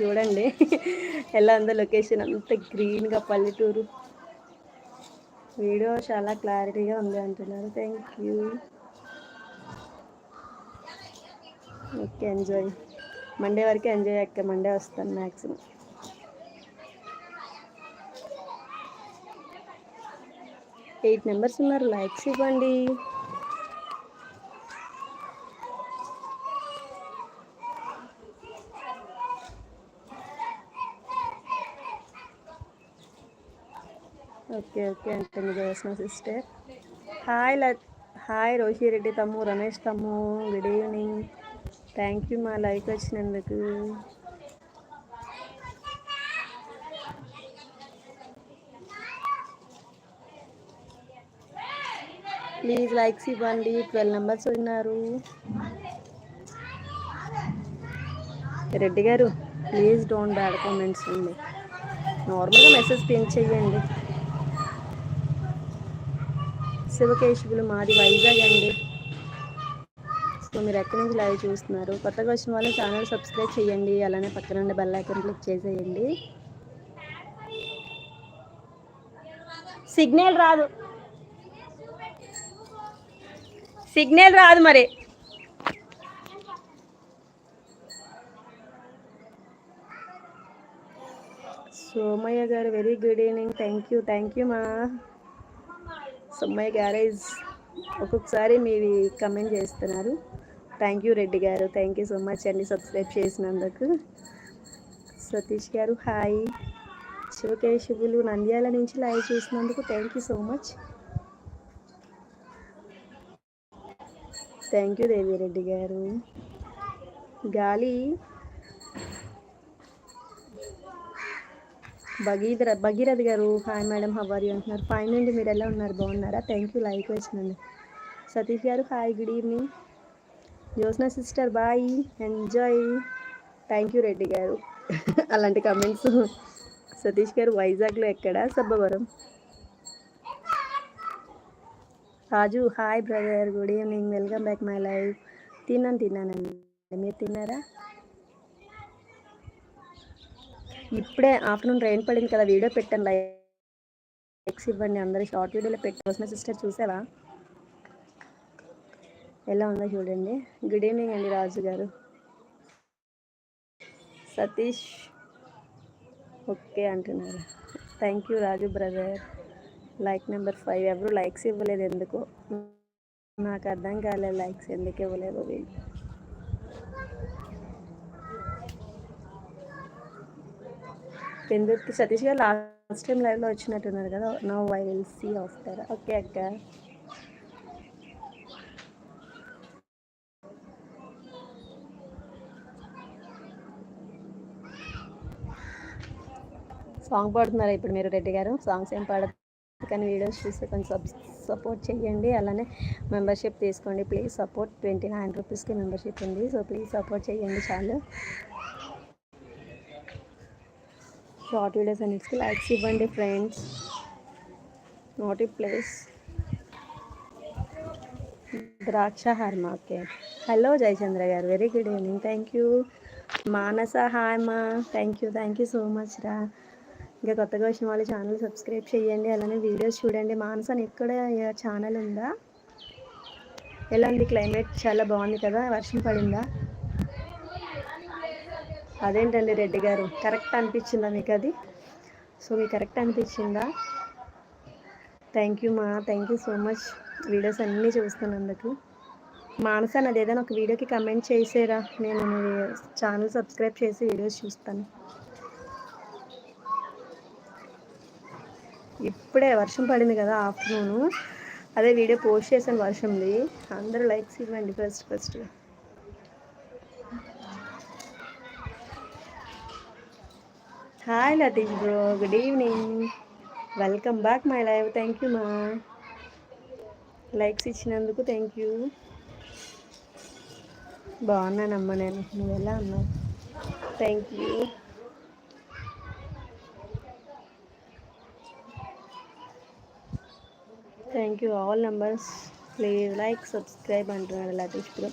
చూడండి ఎలా ఉందో లొకేషన్, అంత గ్రీన్గా పల్లెటూరు. వీడియో చాలా క్లారిటీగా ఉంది అంటున్నారు. Thank you. Okay, enjoy. Monday వరకు ఎంజాయ్ అక్క. మండే వస్తాను మ్యాక్సిమం. ఎయిట్ మెంబర్స్ ఉన్నారు, లైక్స్ ఇవ్వండి. ఓకే ఓకే అంటుంది జోస్నా సిస్టర్. హాయ్ రోషిరెడ్డి తమ్ము, రమేష్ తమ్ము, గుడ్ ఈవినింగ్. థ్యాంక్ యూ మా లైక్ వచ్చినందుకు. ప్లీజ్ లైక్స్ ఇవ్వండి. 12 మెంబర్స్ ఉన్నారు. రెడ్డి గారు ప్లీజ్ డోంట్ బ్యాడ్ కామెంట్స్ అండి, నార్మల్గా మెసేజ్ పిన్ చెయ్యండి. శివకేశవులు మాది వైజాగ్ అండి. సో మీరు ఎక్కడి నుంచి లైవ్ చూస్తున్నారు? కొత్తగా వచ్చిన వాళ్ళు ఛానల్ సబ్స్క్రైబ్ చేయండి, అలానే పక్కన ఉండే బెల్ ఐకాన్ క్లిక్ చేసేయండి. సిగ్నల్ రాదు మరి. సోమయ్య గారు very good evening. Thank you మా సోమయ్య గ్యారేజ్. ఒక్కొక్కసారి మీవి కమెంట్ చేస్తున్నారు. థ్యాంక్ యూ రెడ్డి గారు, థ్యాంక్ యూ సో మచ్ అండి సబ్స్క్రైబ్ చేసినందుకు. సతీష్ గారు హాయ్. శివకేశవులు నంద్యాల నుంచి లైవ్ చూసినందుకు thank you so much. Thank you Devireddy గారు. గాలి భగీరథ్ గారు hi madam, how are you అంటున్నారు. ఫైన్ అండి, మీరు ఎలా ఉన్నారు? బాగున్నారా? థ్యాంక్ యూ లైక్ వచ్చినండి. సతీష్ గారు hi, good evening. Jyotsna sister bye, enjoy. Thank you Reddy గారు. అలాంటి కమెంట్స్. సతీష్ గారు వైజాగ్లో ఎక్కడ? Sabbavaram. Raju hi brother, good evening, welcome back my live. తిన్నానండి, మీరు తిన్నారా? ఇప్పుడే ఆఫ్టర్నూన్ రైన్ పడింది కదా, వీడియో పెట్టాను, లైక్స్ ఇవ్వండి అందరూ. షార్ట్ వీడియోలో పెట్టాల్సిన సిస్టర్ చూసావా? ఎలా ఉందో చూడండి. గుడ్ ఈవినింగ్ అండి రాజు గారు. సతీష్ ఓకే అంటున్నారు. Thank you Raju brother. Like number 5 ఎవరు లైక్స్ ఇవ్వలేదు, ఎందుకో నాకు అర్థం కాలేదు. లైక్స్ ఎందుకు ఇవ్వలేదు వీళ్ళు. పెందుర్తి సతీష్ గారు లాస్ట్ టైం లైవ్లో వచ్చినట్టున్నారు కదా. Now I will see after. Okay అక్క. సాంగ్ పాడుతున్నారా ఇప్పుడు మీరు రెడ్డి గారు? సాంగ్స్ ఏం పాడదు కానీ వీడియోస్ చూస్తే కొంచెం సపోర్ట్ చేయండి, అలానే మెంబర్షిప్ తీసుకోండి ప్లీజ్. సపోర్ట్ 29 రూపీస్కి మెంబర్షిప్ ఉంది, సో ప్లీజ్ సపోర్ట్ చేయండి చాలు. షార్ట్ వీడియోస్ అన్నిటికి లైక్స్ ఇవ్వండి ఫ్రెండ్స్. నోటి ప్లేస్ ద్రాక్ష హార్ మార్కెట్. హలో జయచంద్ర గారు, very good evening. Thank you. Manasa hi మా, థ్యాంక్ యూ సో మచ్ రా. ఇంకా కొత్తగా వచ్చిన వాళ్ళు ఛానల్ సబ్స్క్రైబ్ చేయండి, అలానే వీడియోస్ చూడండి. మానసని ఎక్కడ ఛానల్ ఉందా? ఎలా ఉంది క్లైమేట్? చాలా బాగుంది కదా, వర్షం పడిందా? అదేంటండి రెడ్డి గారు, కరెక్ట్ అనిపించిందా మీకు అది? సో మీకు కరెక్ట్ అనిపించిందా? థ్యాంక్ యూ మా, thank you so much videos అన్నీ చూస్తున్నందుకు. మానస నాది ఏదైనా ఒక వీడియోకి కమెంట్ చేసేరా, నేను ఛానల్ సబ్స్క్రైబ్ చేసి వీడియోస్ చూస్తాను. ఇప్పుడే వర్షం పడింది కదా ఆఫ్టర్నూను, అదే వీడియో పోస్ట్ చేశాను వర్షంది. అందరూ లైక్స్ ఇవ్వండి first. Hi Latheesh bro, good evening, welcome back my live. Thank you మా, లైక్స్ ఇచ్చినందుకు థ్యాంక్ యూ. బాగున్నానమ్మా నేను, నువ్వు ఎలా ఉన్నావు? Thank you. Thank you all numbers. Please like subscribe అంటున్నాడు లతీష్ బ్రో.